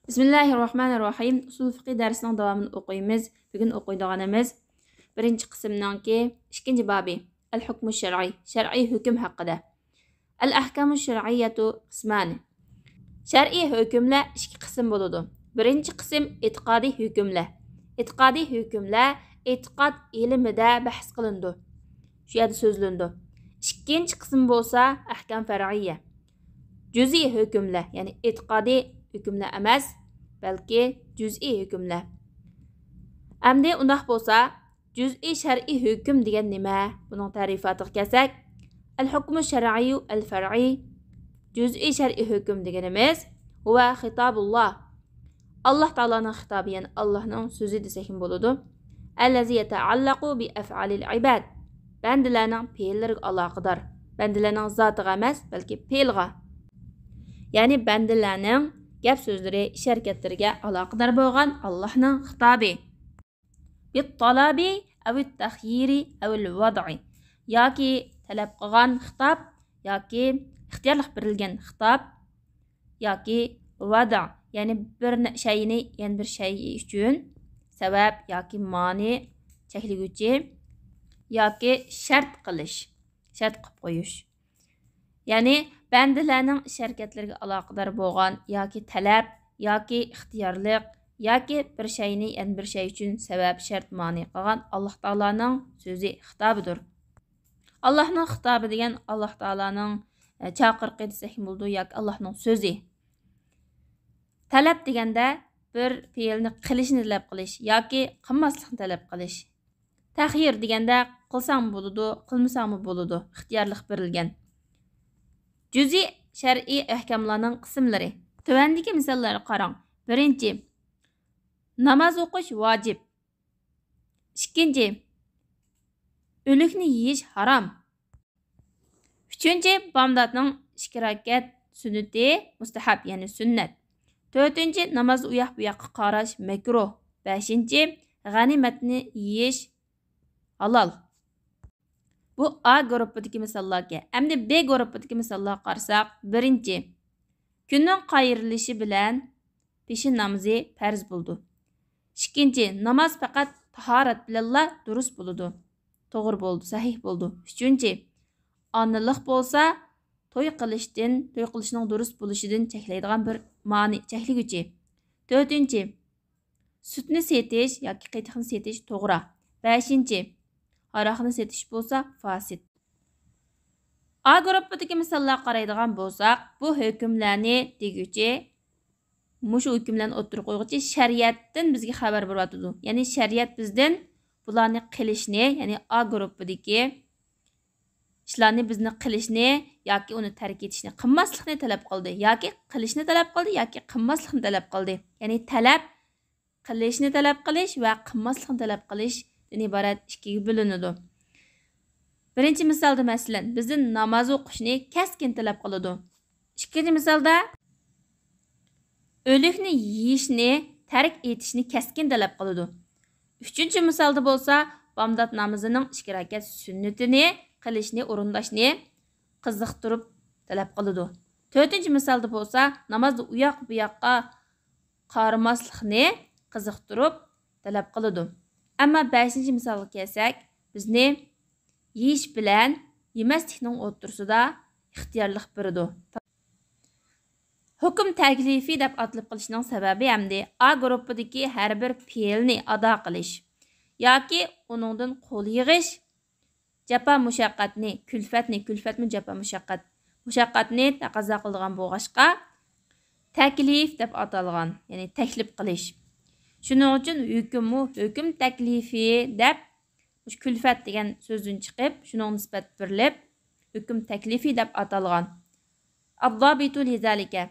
Bismillahirrahmanirrahim. Usul fiqh dersining davomini o'qiymiz. Bugun o'qiydiganimiz birinchi qismningki ikkinchi bobi. Al-hukmu shar'iy. Shar'iy hukm haqida. Al-ahkamu shar'iyyatu qismani. Shar'iy hukmlar ikki qism bo'ladi. Birinchi qism e'tiqodiy hukmlar. E'tiqodiy hukmlar e'tiqod ilmida bahs qilindi. Shu yerda so'zlandi. Ikkinchi qism bo'lsa ahkam far'iyya. Juz'iy hukmlar, ya'ni e'tiqodiy hükümler emas, belki cüz'i hükümler. Əmdi undaq bolsa, cüz'i şər'i hüküm degan nima? Bunun tarifatıga kelsak, el-hukmu şər'iyyu el-far'i. Cüz'i şər'i hüküm deganimiz huwa xitabullah. Allah Taala'nın xitabı, yəni Allah'ın sözü desəkmi boludu. Allazi yeta'allaqu bi af'alil ibad. Bəndələrin fe'illeriga aloqador. Bəndələrin zatıga emas, balki fe'ilga. Yəni bəndələrin gap so'zlari, ish harakatlariga aloqador bo'lgan Allohning xitobi. Bit-talabi aw at-takhyiri aw al-wad'i. Yoki talab qilgan xitob, yoki ixtiyorlik berilgan xitob, yoki vada, ya'ni bir shayni, yana bir shay uchun sabab yoki mani chekliguvchi, yoki shart qilish, shart qilib qo'yish. Ya'ni bəndələrinin iş hərəkətlərinə əlaqədar bolğan yoki tələb, yoki ixtiyorlik, yoki bir şeyni, yəni bir şey üçün səbəb, şərt mani qılğan Allah Taala'nın sözü, xitabıdır. Allah'ın xitabı degan Allah Taala'nın çaqırıqı desək bo'ldi, yoki Allah'ın sözü. Tələb degəndə bir fe'ilni qilishni talab qilish yoki qilmaslikni talab qilish. Taxyir degəndə qilsang bo'ladi, qilmasangmi bo'ladi, ixtiyorlik berilgan. Cüz'i şər'i əhkamlarının qismləri. Tövəndəki misalları qarang. Birinci, namaz o'qish vacib. İkinci, o'likni yeyish haram. Üçüncü, bomdodning 2 rakat sunnati mustahab, ya'ni sunnat. To'rtinchi, namoz u yoq bu yoqqa qarash makruh. Beshinchi, g'animatni yeyish halol. Bu A guruhidagi misollarga. Endi B guruhidagi misollarga qarasak, birinchi, kunning qayrilishi bilan peshin namozi farz bo'ldi. Ikkinchi, namoz faqat tahorat bilanla durust bo'ladi. To'g'ri bo'ldi, sahih bo'ldi. Uchinchi, onliq bo'lsa, to'y qilishning durust bo'lishidan cheklaydigan bir mani, chekliguvchi. To'rtinchi, sutni setish yoki qiytiqni setish to'g'ri. Beshinchi, aroqni setish bo'lsa fasid. A guruhidagi misollarga qaraydigan bo'lsak, bu hukmlarni deguchi, mushu hukmlarni o'tirib qo'yguchi shariatdan bizga xabar beryapti. Ya'ni shariat bizdan bularni qilishni, ya'ni A guruhidagi ishlarni bizni qilishni yoki uni tark etishni, qilmaslikni talab qildi, yoki qilishni talab qildi, yoki qilmaslikni talab qildi. Ya'ni talab qilishni talab qilish va qilmaslikni talab qilish iborat ikkiga bo'linadi. Birinchi misolda masalan, bizdan namoz o'qishni kaskin talab qiladi. Ikkinchi misolda o'likni yeyishni, tark etishni kaskin talab qiladi. Uchinchi misolda bo'lsa, bomdod namozining 2 rakat sunnatini qilishni, o'rindashni qiziqtirib talab qiladi. To'rtinchi misolda bo'lsa, namozda u yoq bu yoqqa qaramaslikni qiziqtirib talab qiladi. Amma 5-ci misalga kelsak, bizni yeyish bilan yemaslikning o'rtasida ixtiyorlik beradi. Hukm taklifi deb atalib qilishining sababi hamda A guruhidagi har bir fe'lni ado qilish yoki uningdan qo'l yig'ish, jafo mushaqqatni, kulfatmi jafo mushaqqatni taqozo qilgan bo'lg'ashqa taklif deb atalgan, ya'ni taklif qilish. Shuning uchun hukm taklifi deb kulfat degan so'zdan chiqib, shuning nisbat berilib, hukm taklifi deb atalgan. Ad-dabitu lizalika.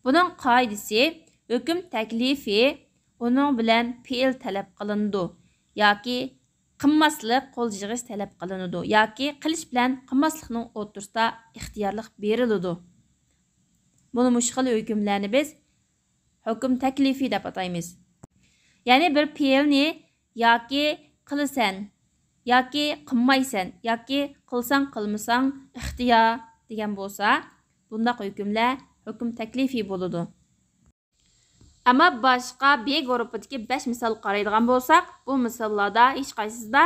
Buning qoidasi hukm taklifi uning bilan fe'l talab qilindi yoki qilmaslik qo'l yig'ish talab qilinadi yoki qilish bilan qilmaslikning o'rtasida ixtiyorlik beriladi. Buni mushkil hukmlarni biz hukm taklifi deb ataymiz. Ya'ni bir fe'lni yoki qilasan, yoki qilmaysan, yoki qilsang qilmasang ixtiyor degan bo'lsa, bundaq hukmlar hukm taklifi bo'ladi. Ama başqa B guruhidagi 5 misol qaraydigan bo'lsak, bu misollarda hech qaysisida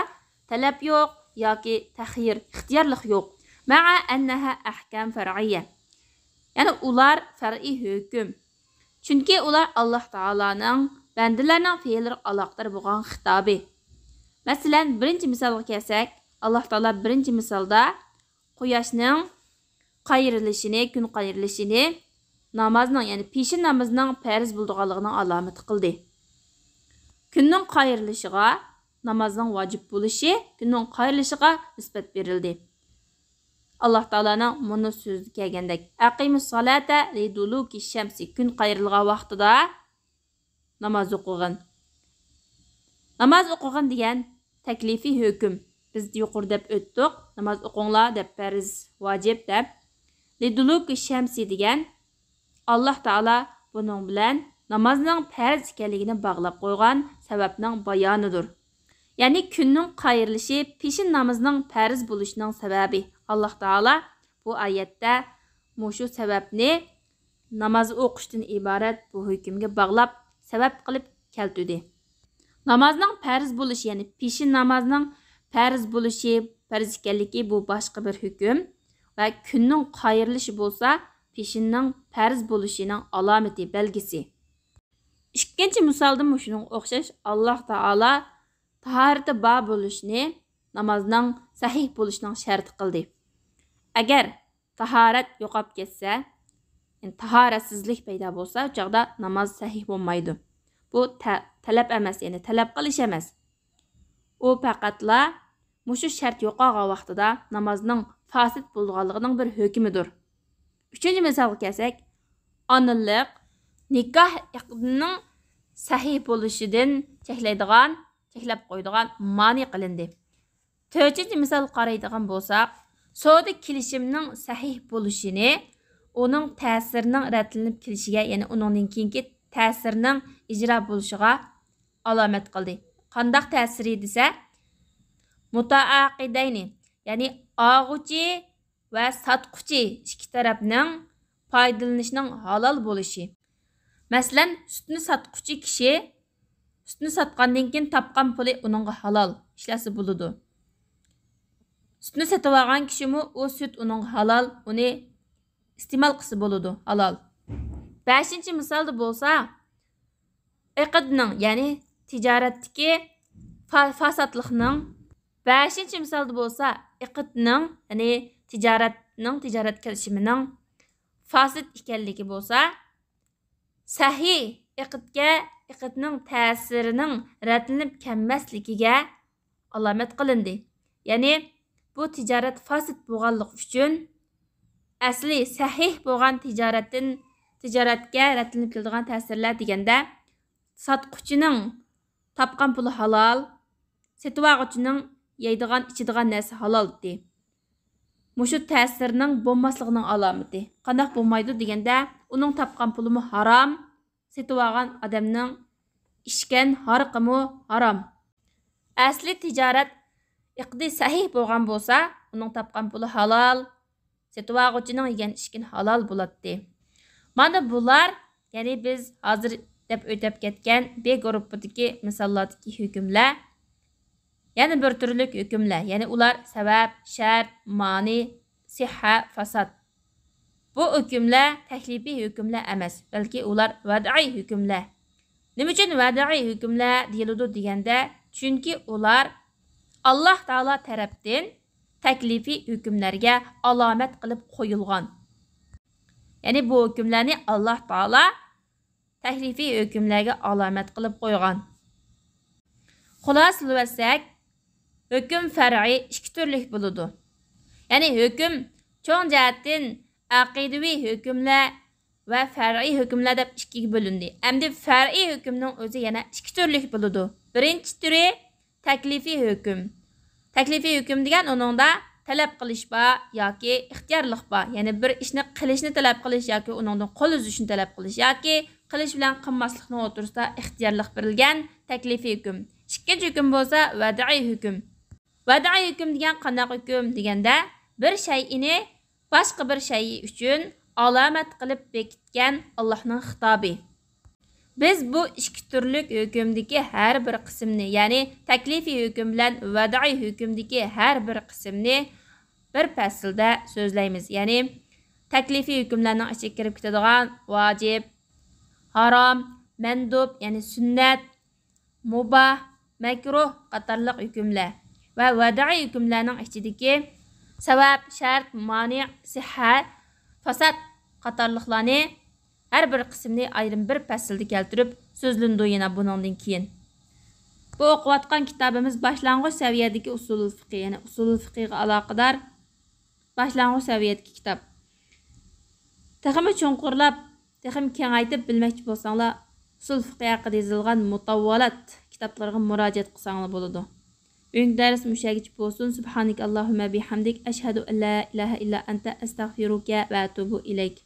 talab yo'q yoki taxyir, ixtiyorlik yo'q. Ma'a annaha ahkam far'iyya. Ya'ni ular far'iy hukm. Chunki ular Alloh taolaning bandalarning fe'llari aloqador bo'lgan xitobi. Masalan, birinchi misolga kelsak, Alloh taolo birinchi misolda quyoshning qayrilishini, kun qayrilishini namazning, ya'ni peshin namozining farz bo'lganligining alomati qildi. Kunning qayrilishiga namozning vojib bo'lishi, kunning qayrilishiga nisbat berildi. Alloh taolaning buni so'zi kelgandek, aqimus solata liduluki shamsi, kun qayrilgan vaqtida namoz o'qig'in. Namoz o'qig'in degan taklifiy hukm. Biz yuqorida deb o'tdik, namoz o'qinglar deb farz, vojib deb. Liduluki shamsi degan Alloh taolo buning bilan namozning farz ekanligini bog'lab qo'ygan sababning bayonidir. Ya'ni kunning qayrilishi peshin namozining farz bo'lishining sababi. Alloh taolo bu oyatda mushu sababni namoz o'qishdan iborat bu hukmga bog'lab sabab qilib keltirdi. Namozning farz bo'lishi, ya'ni peshin namozining farz bo'lishi, farz ekanligi bu boshqa bir hukm va kunning qayrilishi bo'lsa peshinning farz bo'lishining alomati, belgisi. Ikkinchi misolda mushuning o'xshash Alloh taolo tahorati bor bo'lishni namozning sahih bo'lishining sharti qildi. Agar tahorat yo'qolib ketsa, ya'ni tahoratsizlik paydo bo'lsa, o chaqda namoz sahih bo'lmaydi. Bu talab emas, ya'ni talab qilish emas. U faqatla mushu shart yo'qolgan vaqtida namozning fasid bo'lganligining bir hukmidir. Üçüncü misolga kelsak, onalik nikoh iqdining sahih bo'lishidan cheklab qo'ydigan ma'ni qilindi. To'rtinchi misol qaraydigan bo'lsak, savdo kelishimning sahih bo'lishini uning ta'sirining ratlanib kelishiga, ya'ni uningdan keyingi ta'sirining ijro bo'lishiga alomat qildi. Qandaq ta'siri desa, mutaaqqidayni, ya'ni og'uchi va sotquchi ikki tarafning foydalanishining halol bo'lishi. Masalan, sutni sotquchi kishi sutni sotgandan keyin topgan puli uningga halol ishlasa bo'ladi. Sutni sotib olgan kishimi u sut uning halol, uni iste'mol qilsa bo'ladi, halol. 5-chi misolda bo'lsa, iqdning, ya'ni tijoratdagi fasodlikning 5-chi misolda bo'lsa, iqdning, ya'ni tijorat kelishimining fasid ekanligi bo'lsa, sahih iqdning ta'sirining ratlanib kelmasligiga alomat qilindi. Ya'ni bu tijorat fasid bo'lganligi uchun asli sahih bo'lgan tijoratga ratlanib keladigan ta'sirlar deganda sotquchining topgan puli halol, sotib oluvchining yeydigan, ichadigan narsa halol dedi. Mushu ta'sirning bo'lmasligining alomati. Qanday bo'lmaydi deganda, uning topgan pulimi harom, sotib olgan odamning ishgan hariqimi harom. Asli tijorat iqdi sahih bo'lgan bo'lsa, uning topgan puli halol, sotib oluvchining yegan ishkin halol bo'ladi. Mana bular, ya'ni biz hozir deb o'tib ketgan B guruhidagi misollardagi hukmlar, ya'ni bir turlik hukmlar, ya'ni ular sabab, shart, ma'ni, sihha, fasad. Bu hukmlar taklifiy hukmlar emas, balki ular vad'iy hukmlar. Nima uchun vad'iy hukmlar deyiladi deganda, chunki ular Alloh taolo tarafdan taklifiy hukmlarga alomat qilib qo'yilgan. Ya'ni bu hukmlarni Alloh taolo taklifiy hukmlarga alomat qilib qo'ygan. Xulosalab hukm far'iy ikki turlik bo'ladi. Ya'ni hukm cho'ng jihatdan aqidaviy hukmlar va far'iy hukmlar deb ikkiga bo'lindi. Endi far'iy hukmning o'zi yana ikki turlik bo'ladi. Birinchi turi taklifiy hukm. Taklifiy hukm degan uningda talab qilish bor yoki ixtiyorlik bor. Ya'ni bir ishni qilishni talab qilish yoki uningdan qo'l uzishni talab qilish yoki qilish bilan qilmaslikning o'rtasida ixtiyorlik berilgan taklifiy hukm. Ikkinchi hukm bo'lsa vad'iy hukm. Vad'iy hukm degan qanday hukm deganda, bir shay'ini boshqa bir shay uchun alomat qilib bekitgan Allohning xitobi. Biz bu ikki turlik hukmdagi har bir qismni, ya'ni taklifiy hukm bilan vada'iy hukmdagi har bir qismni bir faslda so'zlaymiz. Ya'ni taklifiy hukmlarning ichiga kirib ketadigan vojib, harom, mandub, ya'ni sunnat, mubah, makruh qatorliq hukmlar va vada'iy hukmlarning ichidagi sabab, shart, mani, sihhat, fasad qatorliqlarni har bir qismni ayrim bir faslda keltirib so'zlandi yana buningdan keyin. Bu o'qiyotgan kitobimiz boshlang'ich saviyadagi usulul fiqh, ya'ni usulul fiqhga aloqador boshlang'ich saviyadagi kitob. Texmi cho'nqurlab, texmi kengaytib bilmoqchi bo'lsanglar, usul fiqh haqida yozilgan mutavvalat kitoblarga murojaat qilsanglar bo'ladi. Bugungi dars mushagicha bo'lsin. Subhanakallahumma bihamdik ashhadu an la ilaha illa anta astag'firuka va atubu ilayk.